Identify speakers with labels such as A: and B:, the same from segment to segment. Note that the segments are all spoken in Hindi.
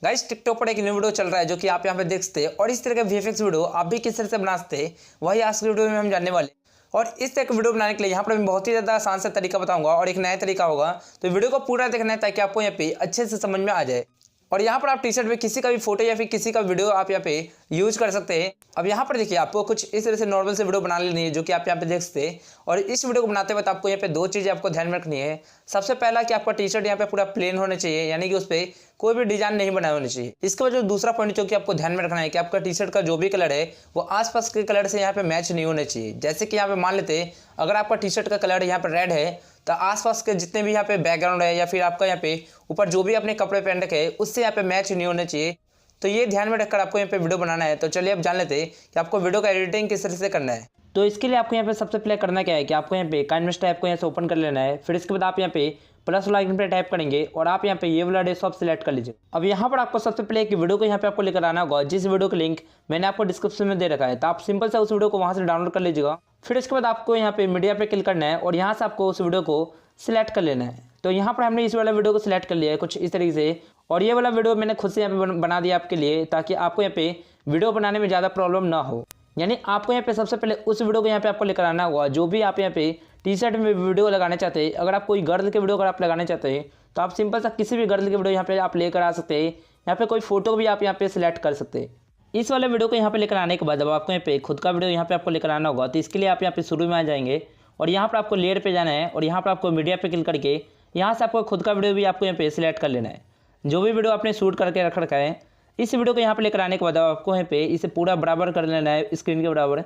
A: गाइस टिकटॉक पर एक न्यू वीडियो चल रहा है जो कि आप यहाँ पे देख सकते हैं और इस तरह का वीएफएक्स वीडियो आप भी किस तरह से बना सकते हैं वही आज की वीडियो में हम जानने वाले हैं। और इस तरह का वीडियो बनाने के लिए यहाँ पर मैं बहुत ही ज़्यादा आसान सा तरीका बताऊंगा और एक नया तरीका होगा, तो वीडियो को पूरा देखना है ताकि आपको यहाँ पे अच्छे से समझ में आ जाए। और यहाँ पर आप टी शर्ट में किसी का भी फोटो या फिर किसी का वीडियो आप यहाँ पे यूज कर सकते हैं। अब यहाँ पर देखिए आपको कुछ इस तरह से नॉर्मल से वीडियो बना लेनी है जो कि आप यहाँ पे देख सकते हैं। और इस वीडियो को बनाते वक्त आपको यहाँ पे दो चीज़ें आपको ध्यान में रखनी है। सबसे पहला कि आपका टी शर्ट यहाँ पे पूरा प्लेन होना चाहिए, यानी कि उस पर कोई भी डिजाइन नहीं बनाए होनी चाहिए। इसके बाद जो दूसरा पॉइंट जो कि आपको ध्यान में रखना है कि आपका टी शर्ट का जो भी कलर है वो आसपास के कलर से यहाँ पे मैच नहीं होने चाहिए। जैसे कि यहाँ पे मान लेते हैं अगर आपका टी शर्ट का कलर यहाँ पे रेड है तो आसपास के जितने भी यहाँ पे बैकग्राउंड है या फिर आपका यहाँ पे ऊपर जो भी अपने कपड़े पहन रखे हैं उससे यहाँ पे मैच नहीं होने चाहिए। तो ये ध्यान में रखकर आपको यहाँ पे वीडियो बनाना है। तो चलिए अब जान लेते हैं कि आपको वीडियो का एडिटिंग किस तरह से करना है। तो इसके लिए आपको यहाँ पे सबसे पहले करना क्या है कि आपको यहाँ पे काइनमस्ट ऐप को यहाँ से ओपन कर लेना है। फिर इसके बाद आप यहाँ पे प्लस वाला आइकन पे टाइप करेंगे और आप यहाँ पे ये वाला डेस्कटॉप सिलेक्ट कर लीजिए। अब यहाँ पर आपको सबसे पहले एक वीडियो को यहाँ पे आपको लेकर आना होगा, जिस वीडियो का लिंक मैंने आपको डिस्क्रिप्शन में दे रखा है। तो आप सिंपल सा उस वीडियो को वहाँ से डाउनलोड कर लीजिएगा। फिर इसके बाद आपको यहाँ पे मीडिया पे क्लिक करना है और यहाँ से आपको उस वीडियो को सिलेक्ट कर लेना है। तो यहाँ पर हमने इस वाला वीडियो को सिलेक्ट कर लिया है कुछ इस तरीके से, और ये वाला वीडियो मैंने खुद से यहाँ पे बना दिया आपके लिए ताकि आपको यहाँ पे वीडियो बनाने में ज़्यादा प्रॉब्लम ना हो। यानी आपको यहाँ पे सबसे पहले उस वीडियो को यहाँ पे आपको लेकर आना होगा जो भी आप यहाँ पे टी शर्ट में वीडियो लगाना चाहते हैं। अगर आप कोई गर्ल के वीडियो अगर आप लगाना चाहते हैं तो आप सिंपल सा किसी भी गर्ल के वीडियो यहाँ पे आप लेकर आ सकते हैं। यहाँ पे कोई फोटो भी आप यहाँ पे सिलेक्ट कर सकते हैं। इस वाले वीडियो को यहाँ पे लेकर आने के बाद अब आपको यहाँ पे खुद का वीडियो यहाँ पे आपको लेकर आना होगा। तो इसके लिए आप यहाँ पे शुरू में आ जाएंगे और यहाँ पर आपको लेयर पे जाना है और यहाँ पर आपको मीडिया पे क्लिक करके यहाँ से आपको खुद का वीडियो भी आपको यहाँ पे सिलेक्ट कर लेना है। जो भी वीडियो आपने शूट करके रख रखा है इस वीडियो को यहाँ पे लेकर आने के बाद आपको यहाँ पे इसे पूरा बराबर कर लेना है, स्क्रीन के बराबर।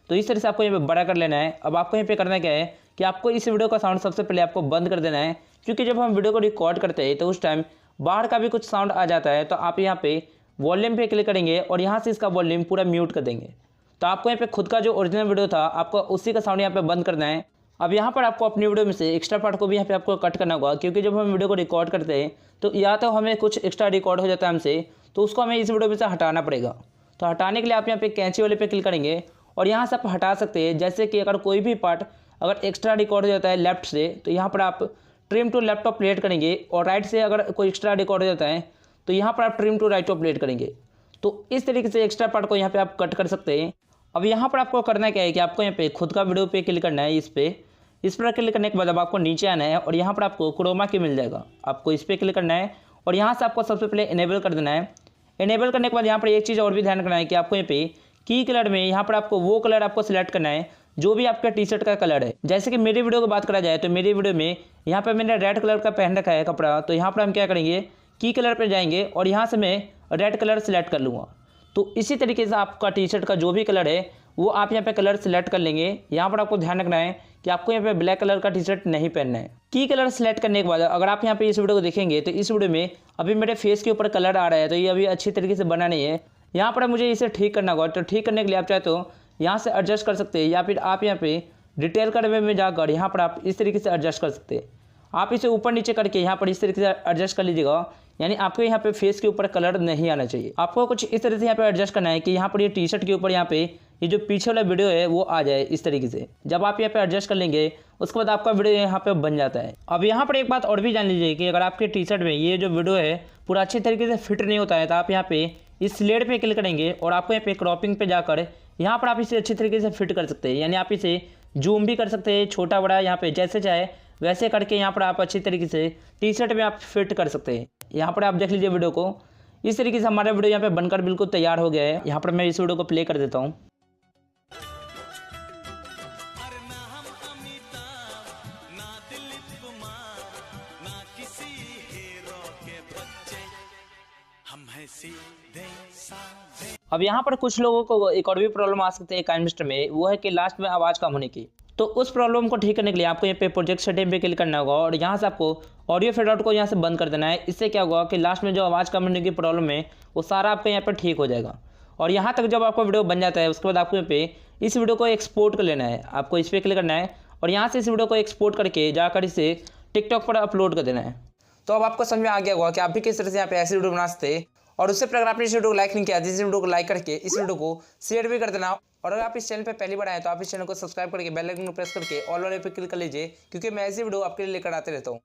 A: तो इस तरह से आपको यहाँ पे बड़ा कर लेना है। अब आपको यहाँ पे करना क्या है कि आपको इस वीडियो का साउंड सबसे पहले आपको बंद कर देना है, क्योंकि जब हम वीडियो को रिकॉर्ड करते हैं तो उस टाइम बाहर का भी कुछ साउंड आ जाता है। तो आप यहाँ पे वॉल्यूम पे क्लिक करेंगे और यहाँ से इसका वॉल्यूम पूरा म्यूट कर देंगे। तो आपको यहाँ पे खुद का जो ओरिजिनल वीडियो था आपको उसी का साउंड यहाँ पे बंद करना है। अब यहाँ पर आपको अपनी वीडियो में से एक्स्ट्रा पार्ट को भी यहाँ पे आपको कट करना होगा, क्योंकि जब हम वीडियो को रिकॉर्ड करते हैं तो या तो हमें कुछ एक्स्ट्रा रिकॉर्ड हो जाता है हमसे, तो उसको हमें इस वीडियो में से हटाना पड़ेगा। तो हटाने के लिए आप यहाँ पे कैंची वाले पे क्लिक करेंगे और यहाँ से आप हटा सकते हैं। जैसे कि अगर कोई भी पार्ट अगर एक्स्ट्रा रिकॉर्ड हो जाता है लेफ्ट से तो यहाँ पर आप trim to left of plate करेंगे, और राइट से अगर कोई एक्स्ट्रा रिकॉर्ड हो जाता है तो यहाँ पर आप trim to right of plate करेंगे। तो इस तरीके से एक्स्ट्रा पार्ट को यहाँ पे आप कट कर सकते हैं। अब यहाँ पर आपको करना क्या है कि आपको यहाँ पे खुद का वीडियो पे क्लिक करना है। इस पर क्लिक करने के बाद अब आपको नीचे आना है और यहाँ पर आपको क्रोमा की मिल जाएगा। आपको इस पर क्लिक करना है और यहाँ से आपको सबसे पहले इनेबल कर देना है। इनेबल करने के बाद यहाँ पर एक चीज़ और भी ध्यान रखना है कि आपको यहाँ पे की कलर में यहाँ पर आपको वो कलर आपको सिलेक्ट करना है जो भी आपका टी शर्ट का कलर है। जैसे कि मेरी वीडियो की बात करा जाए तो मेरी वीडियो में यहाँ पर मैंने रेड कलर का पहन रखा है कपड़ा। तो यहाँ पर हम क्या करेंगे की कलर पर जाएंगे और यहाँ से मैं रेड कलर सेलेक्ट कर लूँगा। तो इसी तरीके से आपका टी शर्ट का जो भी कलर है वो आप यहाँ पे कलर सिलेक्ट कर लेंगे। यहाँ पर आपको ध्यान रखना है कि आपको यहाँ पे ब्लैक कलर का टी शर्ट नहीं पहनना है। की कलर सिलेक्ट करने के बाद अगर आप यहाँ पे इस वीडियो को देखेंगे तो इस वीडियो में अभी मेरे फेस के ऊपर कलर आ रहा है, तो ये अभी अच्छी तरीके से बना नहीं है। यहाँ पर मुझे इसे ठीक करना होगा। तो ठीक करने के लिए आप चाहे तो यहाँ से एडजस्ट कर सकते हैं या फिर आप यहाँ पे डिटेल करने में जाकर यहाँ पर आप इस तरीके से एडजस्ट कर सकते हैं। आप इसे ऊपर नीचे करके यहाँ पर इस तरीके से एडजस्ट कर लीजिएगा, यानी आपको यहाँ पे फेस के ऊपर कलर नहीं आना चाहिए। आपको कुछ इस तरह से यहाँ पे एडजस्ट करना है कि यहाँ पर ये टी शर्ट के ऊपर यहाँ पे ये जो पीछे वाला वीडियो है वो आ जाए इस तरीके से। जब आप यहाँ पे एडजस्ट कर लेंगे उसके बाद आपका वीडियो यहाँ पे बन जाता है। अब यहाँ पर एक बात और भी जान लीजिए कि अगर आपके टी शर्ट में ये जो वीडियो है पूरा अच्छे तरीके से फिट नहीं होता है तो आप यहाँ पे इस स्लेट पे क्लिक करेंगे और आपको यहाँ पे क्रॉपिंग पे जाकर यहाँ पर आप इसे अच्छी तरीके से फिट कर सकते हैं। यानी आप इसे जूम भी कर सकते हैं, छोटा बड़ा यहाँ पे जैसे चाहे वैसे करके यहाँ पर आप अच्छी तरीके से टी शर्ट में आप फिट कर सकते हैं। यहाँ पर आप देख लीजिए वीडियो को, इस तरीके से हमारा वीडियो यहाँ पे बनकर बिल्कुल तैयार हो गया है। यहाँ पर मैं इस वीडियो को प्ले कर देता हूँ। अब यहाँ पर कुछ लोगों को एक और भी प्रॉब्लम आ सकती है काइनमस्ट में, वो है कि लास्ट में आवाज़ कम होने की। तो उस प्रॉब्लम को ठीक करने के लिए आपको यहाँ पे प्रोजेक्ट सेटिंग पे क्लिक करना होगा और यहाँ से आपको ऑडियो फेड आउट को यहाँ से बंद कर देना है। इससे क्या होगा कि लास्ट में जो आवाज़ कम होने की प्रॉब्लम है वो सारा आपके यहाँ पर ठीक हो जाएगा। और यहाँ तक जब आपका वीडियो बन जाता है उसके बाद आपको यहाँ पे इस वीडियो को एक्सपोर्ट कर लेना है। आपको इस पर क्लिक करना है और यहाँ से इस वीडियो को एक्सपोर्ट करके जाकर इसे टिकटॉक पर अपलोड कर देना है। तो अब आपको समझ में आ गया होगा कि आप भी किस तरह से यहाँ पे ऐसी वीडियो बना सकते हैं। और उससे पहले अगर आपने इस वीडियो को लाइक नहीं किया, इस वीडियो को लाइक करके इस वीडियो को शेयर भी कर देना। और अगर आप इस चैनल पे पहली बार आए तो आप इस चैनल को सब्सक्राइब करके बेल आइकन को प्रेस करके ऑल वाले पे क्लिक कर लीजिए, क्योंकि मैं ऐसी वीडियो आपके लिए लेकर आते रहता हूँ।